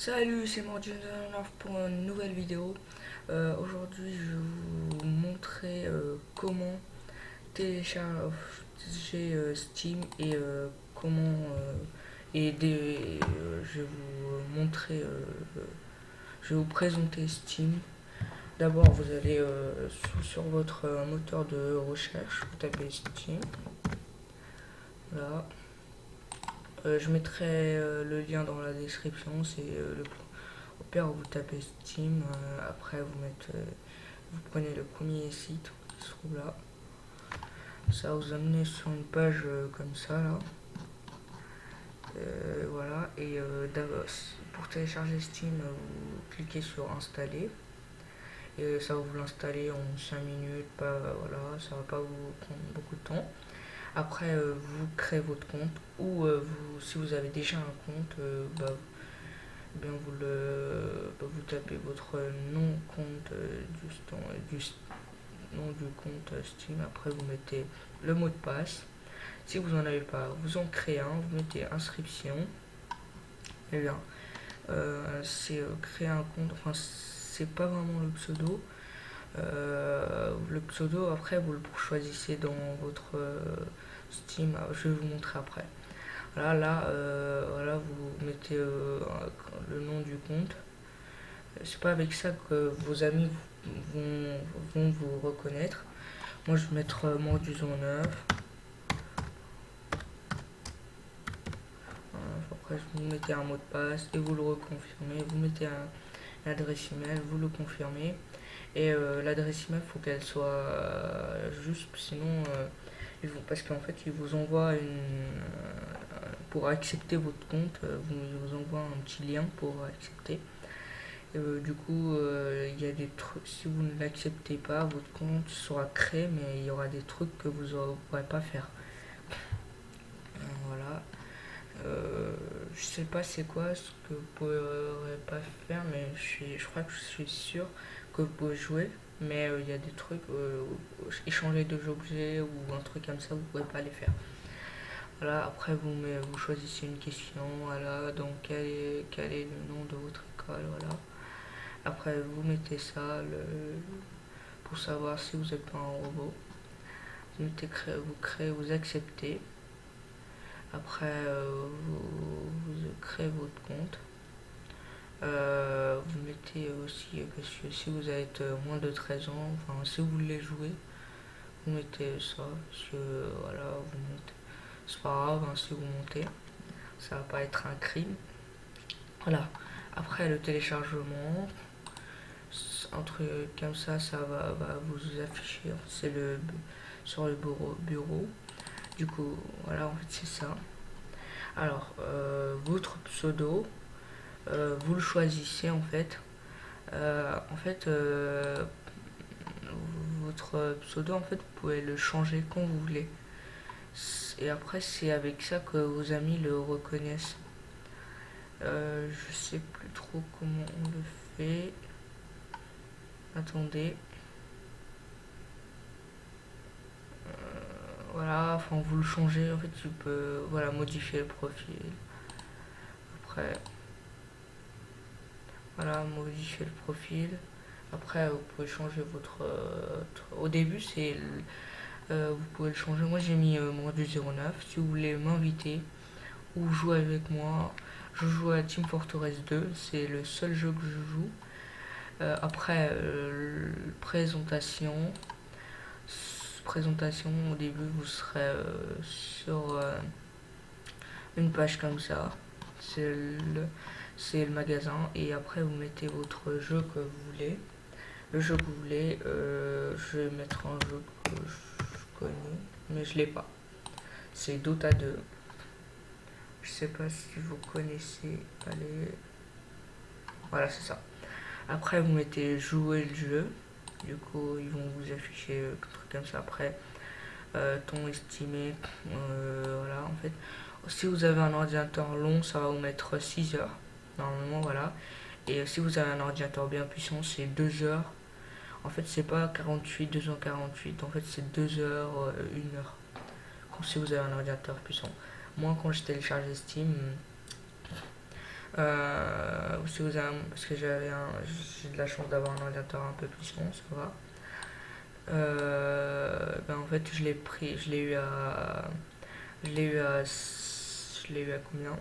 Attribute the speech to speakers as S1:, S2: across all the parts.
S1: Salut, c'est Mordion pour une nouvelle vidéo. Aujourd'hui, je vais vous montrer comment télécharger Steam et comment je vais vous montrer, je vais vous présenter Steam. D'abord, vous allez sur votre moteur de recherche, vous tapez Steam. Là, je mettrai le lien dans la description. C'est le Au pire, vous tapez Steam, après vous prenez le premier site qui se trouve là. Ça va vous amener sur une page comme ça là. Voilà, et pour télécharger Steam, vous cliquez sur installer. Et ça va vous l'installer en 5 minutes, pas, voilà, ça va pas vous prendre beaucoup de temps. Après, vous créez votre compte, ou si vous avez déjà un compte, bien vous tapez votre nom compte du nom du compte Steam. Après vous mettez le mot de passe. Si vous n'en avez pas, vous en créez un, vous mettez inscription. Et bien c'est créer un compte, enfin c'est pas vraiment le pseudo. Le pseudo, après vous le choisissez dans votre Steam. Je vais vous montrer après. Voilà, vous mettez le nom du compte. C'est pas avec ça que vos amis vont, vont vous reconnaître. Moi, je vais mettre Mordu09. Après, vous mettez un mot de passe et vous le reconfirmez. Vous mettez une adresse email, vous le confirmez. Et l'adresse email, il faut qu'elle soit juste, sinon, parce qu'en fait, ils vous envoient pour accepter votre compte, ils vous envoient un petit lien pour accepter. Du coup, il y a des trucs, si vous ne l'acceptez pas, votre compte sera créé, mais il y aura des trucs que vous ne pourrez pas faire. Voilà. Je sais pas c'est quoi ce que vous ne pourrez pas faire, mais je crois que je suis sûr que vous pouvez jouer. Mais il y a des trucs, échanger deux objets ou un truc comme ça, vous ne pouvez pas les faire. Voilà, après vous choisissez une question, voilà, donc quel est le nom de votre école, voilà. Après, vous mettez ça pour savoir si vous êtes pas un robot. Vous créez, vous acceptez. Après, vous créez votre compte. Vous mettez aussi, parce que si vous êtes moins de 13 ans, enfin, si vous voulez jouer, vous mettez ça. Parce que, voilà, vous montez. C'est pas grave, hein, si vous montez. Ça va pas être un crime. Voilà. Après, le téléchargement, un truc comme ça va vous afficher. C'est sur le bureau. Du coup, voilà, en fait, c'est ça. Alors, votre pseudo, vous le choisissez en fait. Votre pseudo, en fait, vous pouvez le changer quand vous voulez. Et après, c'est avec ça que vos amis le reconnaissent. Je sais plus trop comment on le fait. Attendez. Voilà, enfin vous le changez, en fait tu peux voilà, modifier le profil. Après, voilà, modifier le profil. Après, vous pouvez changer au début, vous pouvez le changer. Moi j'ai mis Mordu09. Si vous voulez m'inviter ou jouer avec moi, je joue à Team Fortress 2. C'est le seul jeu que je joue. Après, présentation, au début vous serez sur une page comme ça. C'est le magasin. Et après vous mettez votre jeu que vous voulez. Le jeu que vous voulez, je vais mettre un jeu que je connais, mais je l'ai pas. C'est Dota 2. Je sais pas si vous connaissez. Allez. Voilà, c'est ça. Après vous mettez jouer le jeu. Du coup, ils vont vous afficher un truc comme ça. Après, temps estimé. Voilà, en fait. Si vous avez un ordinateur long, ça va vous mettre 6 heures. Normalement, voilà. Et si vous avez un ordinateur bien puissant, c'est 2 heures. En fait, c'est pas 48, 248. En fait, c'est 2 heures, 1 heure. Si vous avez un ordinateur puissant. Moi, quand je télécharge Steam, Si vous avez parce que j'ai de la chance d'avoir un ordinateur un peu puissant, ça va. Ben en fait, je l'ai eu à combien?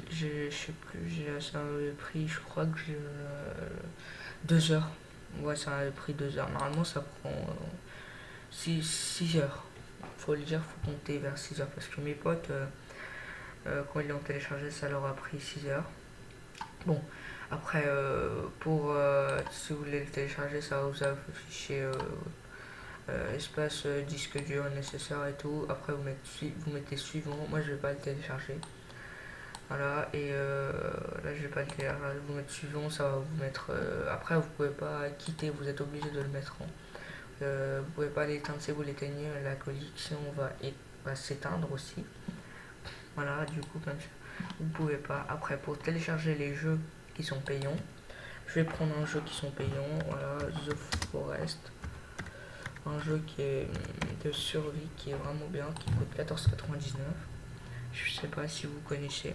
S1: Je sais plus, ça m'avait pris, je crois que j'ai 2 heures. Ouais, ça m'avait pris 2 heures. Normalement, ça prend 6 heures. Faut le dire, faut compter vers 6 heures parce que mes potes, quand ils l'ont téléchargé, ça leur a pris 6 heures. Bon, après, si vous voulez le télécharger, ça va vous afficher espace disque dur nécessaire et tout. Après, vous mettez suivant. Moi, je vais pas le télécharger. Voilà, et là, je vais pas le télécharger. Vous mettez suivant, ça va vous mettre. Après, vous pouvez pas quitter, vous êtes obligé de le mettre en. Vous pouvez pas l'éteindre. Si vous l'éteignez, la connexion va s'éteindre aussi. Voilà, du coup, comme ça, vous pouvez pas. Après, pour télécharger les jeux qui sont payants, je vais prendre un jeu qui sont payants. Voilà, The Forest. Un jeu qui est de survie, qui est vraiment bien, qui coûte 14,99. Je sais pas si vous connaissez.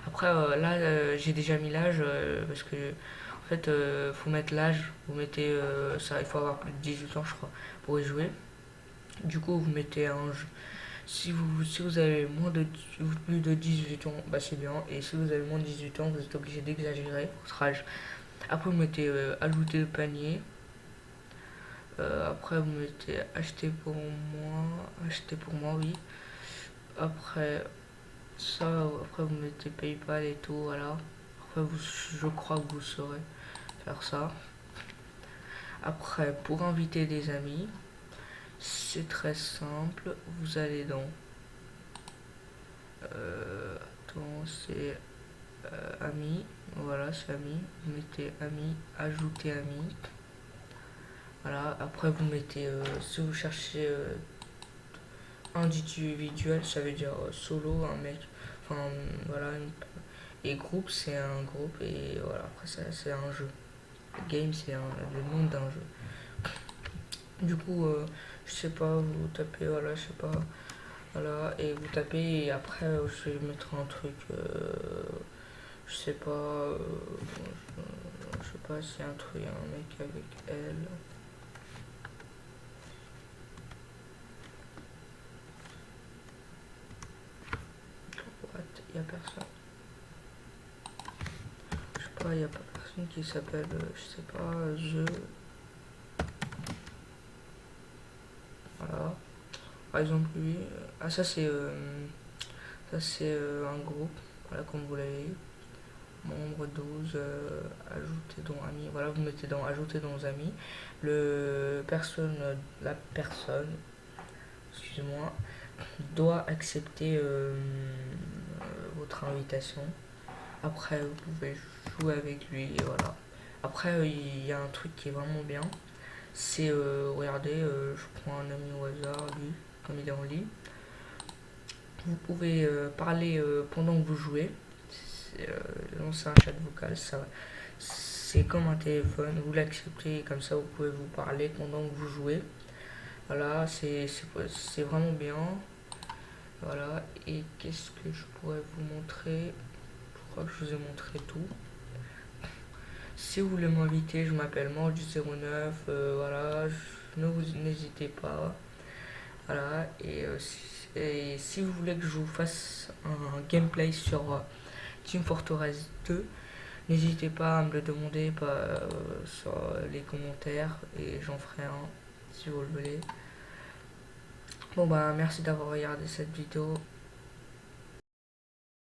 S1: Après, là, j'ai déjà mis l'âge parce que, en fait, faut mettre l'âge. Vous mettez ça, il faut avoir plus de 18 ans, je crois, pour y jouer. Du coup, vous mettez un jeu. Si vous avez plus de 18 ans, bah c'est bien. Et si vous avez moins de 18 ans, vous êtes obligé d'exagérer votre âge. Après, vous mettez ajouter le panier. Après, vous mettez acheter pour moi. Acheter pour moi, oui. Après, après vous mettez PayPal et tout, voilà. Après, je crois que vous saurez faire ça. Après, pour inviter des amis, c'est très simple. Vous allez dans c'est amis, voilà, c'est amis. Vous mettez amis, ajouter amis. Voilà, après vous mettez, si vous cherchez individuel, ça veut dire solo, un mec, enfin voilà, et groupe, c'est un groupe, et voilà, après ça, c'est un jeu. Game, c'est le nom d'un jeu. Du coup, je sais pas, vous tapez, voilà, je sais pas, voilà, et vous tapez, et après, je vais mettre un truc, je sais pas, je sais pas s'il y a un truc, un mec avec elle. Il y a personne. Je sais pas, il y a pas personne qui s'appelle, je sais pas, voilà. Par exemple, lui. Ah, ça c'est un groupe. Voilà, comme vous l'avez vu. Membre 12, ajouter dans amis. Voilà, vous mettez dans ajouter dans amis. La personne, excusez-moi, doit accepter votre invitation. Après, vous pouvez jouer avec lui et voilà. Après, il y a un truc qui est vraiment bien. C'est, regardez, je prends un ami au hasard, lui, comme il est en ligne. Vous pouvez parler pendant que vous jouez. Lancer un chat vocal, c'est comme un téléphone. Vous l'acceptez comme ça, vous pouvez vous parler pendant que vous jouez. Voilà, c'est vraiment bien. Voilà, et qu'est-ce que je pourrais vous montrer? Je crois que je vous ai montré tout. Si vous voulez m'inviter, je m'appelle Mange09, voilà, n'hésitez pas. Voilà, et si vous voulez que je vous fasse un gameplay sur Team Fortress 2, n'hésitez pas à me le demander sur les commentaires et j'en ferai un si vous le voulez. Bon bah merci d'avoir regardé cette vidéo.